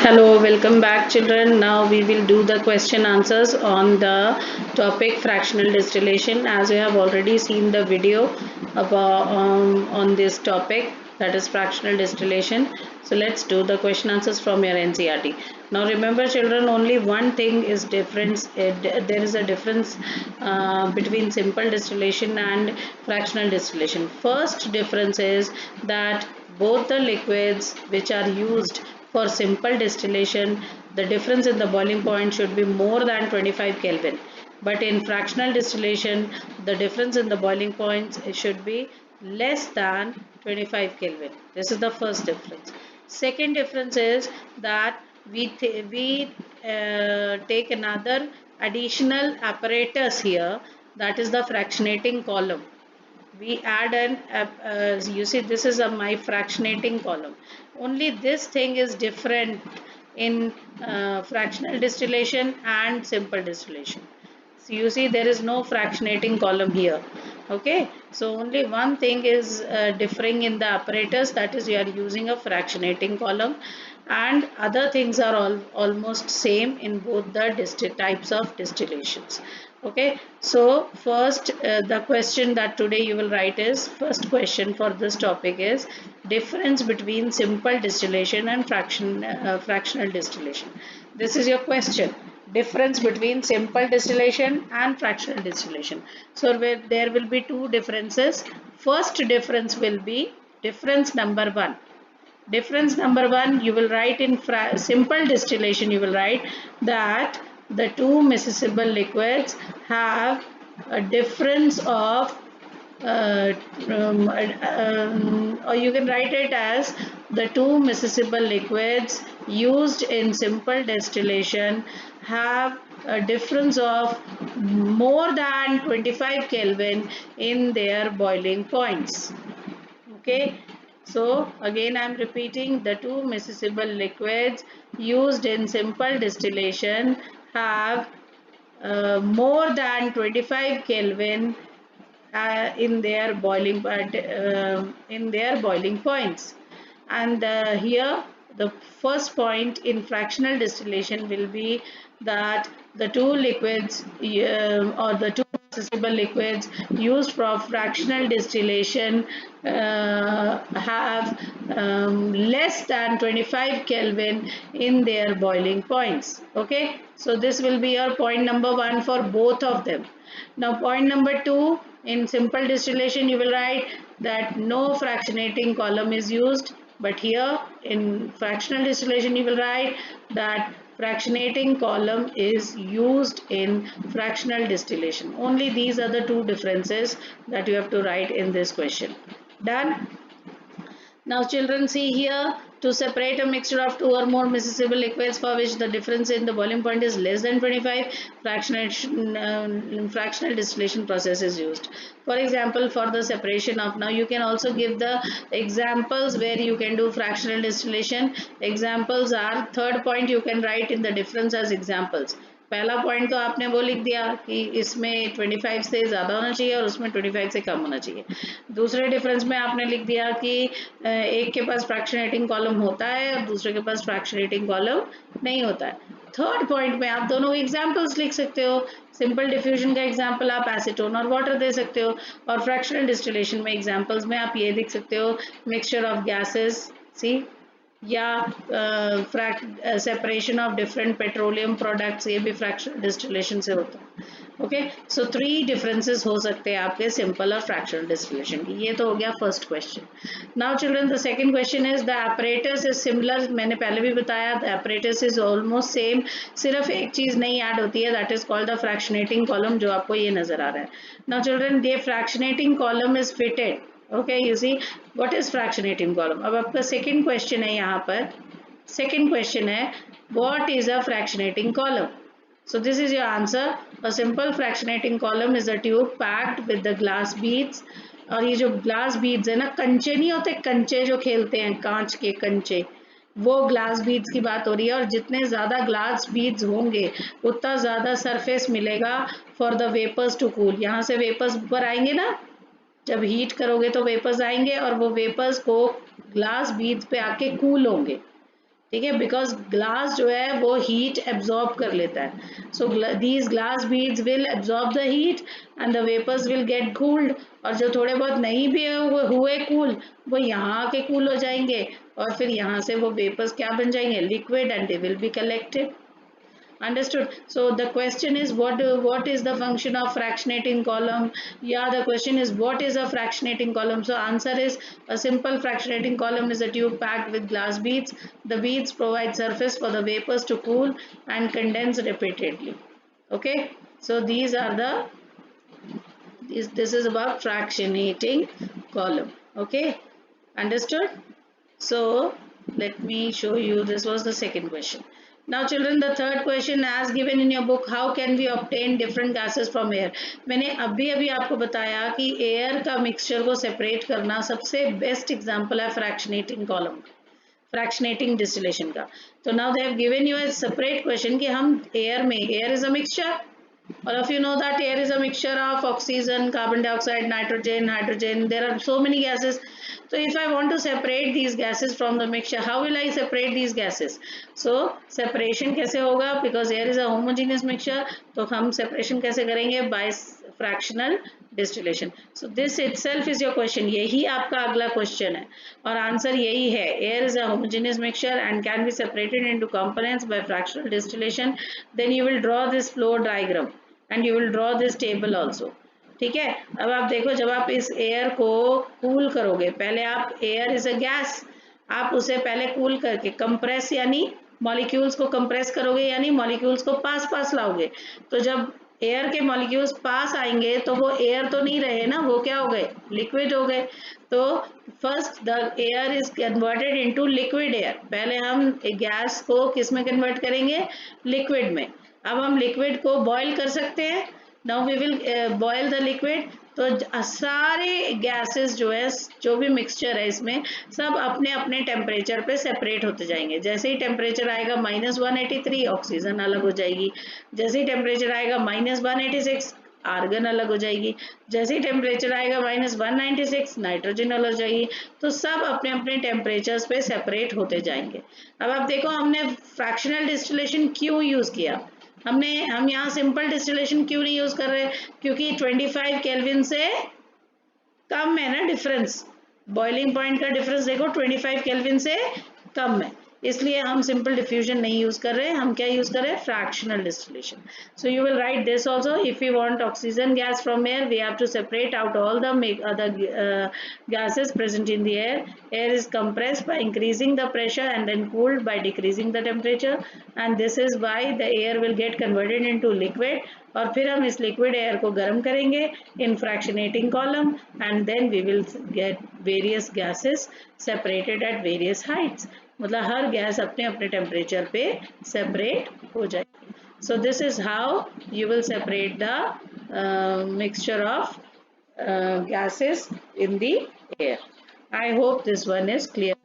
Hello, welcome back children. Now we will do the question answers on the topic fractional distillation. As you have already seen the video about on this topic, that is fractional distillation. So let's do the question answers from your NCERT. Now remember children, only one thing is difference. There is a difference between simple distillation and fractional distillation. First difference is that both the liquids which are used for simple distillation, the difference in the boiling point should be more than 25 Kelvin. But in fractional distillation, the difference in the boiling points should be less than 25 Kelvin. This is the first difference. Second difference is that we take another additional apparatus here, that is the fractionating column. We add an you see this is my fractionating column. Only this thing is different in fractional distillation and simple distillation. So you see there is no fractionating column here. Okay, so only one thing is differing in the apparatus, that is you are using a fractionating column, and other things are almost same in both the types of distillations. Okay, so first the question that today you will write is, first question for this topic is difference between simple distillation and fractional distillation. This is your question, difference between simple distillation and fractional distillation. So there will be two differences. First difference will be difference number one. Difference number one, you will write in simple distillation, you will write that the two miscible liquids have a difference of or you can write it as the two miscible liquids used in simple distillation have a difference of more than 25 Kelvin in their boiling points. Okay, so again I am repeating, the two miscible liquids used in simple distillation have more than 25 Kelvin in their boiling points. And here the first point in fractional distillation will be that the two liquids or the two miscible liquids used for fractional distillation have less than 25 Kelvin in their boiling points. Okay, so this will be your point number one for both of them. Now point number two, in simple distillation you will write that no fractionating column is used, but here in fractional distillation you will write that fractionating column is used in fractional distillation. Only these are the two differences that you have to write in this question. Done? Now children, see here, to separate a mixture of two or more miscible liquids for which the difference in the boiling point is less than 25, fractional distillation process is used. For example, for the separation of, now you can also give the examples where you can do fractional distillation. Examples are, third point you can write in the difference as examples. पहला point तो आपने वो लिख दिया कि इसमें 25 से ज़्यादा होना चाहिए और उसमें 25 से कम होना चाहिए. दूसरे डिफरेंस में आपने लिख दिया कि एक के पास फ्रैक्शनेटिंग कॉलम होता है और दूसरे के पास फ्रैक्शनेटिंग कॉलम नहीं होता है. थर्ड पॉइंट में आप दोनों एग्जाम्पल्स लिख सकते हो. सिंपल डिफ्यूजन का एग्जाम्पल आप एसीटोन और वाटर दे सकते हो, और फ्रैक्शनल डिस्टिलेशन में एग्जाम्पल्स में आप ये लिख सकते हो, मिक्सचर ऑफ गैसेस, सी, या separation of different petroleum products, ये भी फ्रैक्शनल डिस्टिलेशन से होता है. ओके, सो थ्री डिफरेंसेस हो सकते हैं आपके सिंपल और फ्रैक्शनल डिस्टिलेशन की. ये तो हो गया first question. Now children, the second question is the apparatus is similar. मैंने पहले भी बताया the apparatus is almost same, सिर्फ एक चीज नहीं ऐड होती है, that is called the fractionating column, जो आपको ये नजर आ रहा है. Now children, the fractionating column is fitted. Okay, you see what is fractionating column. अब आपका सेकंड क्वेश्चन है, यहाँ पर सेकंड क्वेश्चन है what is a fractionating column. So this is your answer. A simple fractionating column is a tube packed with the glass beads. और ये जो glass beads है ना, कंचे नहीं होते, कंचे जो खेलते हैं, कांच के कंचे, वो ग्लास बीड्स की बात हो रही है. और जितने ज़्यादा ग्लास बीड्स होंगे उतना ज़्यादा सरफेस मिलेगा for the vapours to cool. यहाँ से वेपर्स ऊपर आएंगे ना, जब हीट करोगे तो वेपर्स आएंगे और वो वेपर्स को ग्लास बीड्स पे आके कूल होंगे. ठीक है, बिकॉज ग्लास जो है वो हीट एब्जॉर्ब कर लेता है, so these glass beads will absorb the heat and the vapours will get cooled, और जो थोड़े बहुत नहीं भी हुए कूल, वो यहाँ आके कूल हो जाएंगे, और फिर यहाँ से वो वेपर्स क्या बन जाएंगे, liquid, and they will be collected. Understood. So the question is what is the function of fractionating column? Yeah, the question is what is a fractionating column? So answer is a simple fractionating column is a tube packed with glass beads. The beads provide surface for the vapors to cool and condense repeatedly. Okay. So these are the this is about fractionating column. Okay. Understood? So let me show you, this was the second question. Now children, the third question as given in your book, how can we obtain different gases from air? मैंने अभी अभी आपको बताया कि air का mixture को separate करना सबसे बेस्ट एग्जांपल है फ्रैक्शनेटिंग कॉलम, फ्रैक्शनेटिंग डिस्टिलेशन का. तो now they have given U A separate question कि हम एयर में, air is a mixture. All of you know that air is a mixture of oxygen, carbon dioxide, nitrogen, hydrogen. There are so many gases. So if I want to separate these gases from the mixture, how will I separate these gases? So separation कैसे होगा? Because air is a homogeneous mixture. तो हम separation कैसे करेंगे? By fractional distillation. So this itself is your question. यही आपका अगला question है और आंसर यही है. Air is a homogeneous mixture and can be separated into components by fractional distillation. Then you will draw this flow diagram and you will draw this table also. ठीक है. अब आप देखो, जब आप इस एयर को कूल करोगे, पहले आप, एयर इज अ गैस, आप उसे पहले कूल करके कंप्रेस यानी मॉलिक्यूल्स को कंप्रेस करोगे, यानी मॉलिक्यूल्स को पास पास लाओगे. तो जब एयर के मॉलिक्यूल्स पास आएंगे तो वो एयर तो नहीं रहे ना, वो क्या हो गए, लिक्विड हो गए. तो first the air is converted into liquid air. पहले हम गैस को किस में कन्वर्ट करेंगे, लिक्विड में. अब हम लिक्विड को बॉईल कर सकते हैं. Now we will boil the liquid. तो सारे गैसेस जो है, जो भी मिक्सचर है इसमें, सब अपने अपने टेम्परेचर पे सेपरेट होते जाएंगे. जैसे ही टेम्परेचर आएगा -183, ऑक्सीजन अलग हो जाएगी. जैसे ही टेम्परेचर आएगा -186, आर्गन अलग हो जाएगी. जैसे ही टेम्परेचर आएगा -196, नाइट्रोजन अलग हो जाएगी. तो सब अपने अपने टेम्परेचर्स पे सेपरेट होते जाएंगे. अब आप देखो, हमने फ्रैक्शनल डिस्टिलेशन क्यों यूज किया, हम यहाँ सिंपल डिस्टिलेशन क्यों नहीं यूज कर रहे, क्योंकि 25 केल्विन से कम है ना डिफरेंस. बॉइलिंग पॉइंट का डिफरेंस देखो 25 केल्विन से कम है, इसलिए हम सिंपल डिफ्यूजन नहीं यूज कर रहे हैं. हम क्या यूज कर रहे हैं, fractional distillation. So you will write this also. If you want oxygen gas from air, we have to separate out all the other gases present in the air. Air is compressed by increasing the pressure and then cooled by decreasing the temperature, and this is why the air will get converted into liquid. और फिर हम इस liquid air को गर्म करेंगे in fractionating column, and then we will get various gases separated at various heights. मतलब हर gas अपने अपने टेम्परेचर पे सेपरेट हो जाएगी. So this is how you will separate the mixture of gases in the air. I hope this one is clear.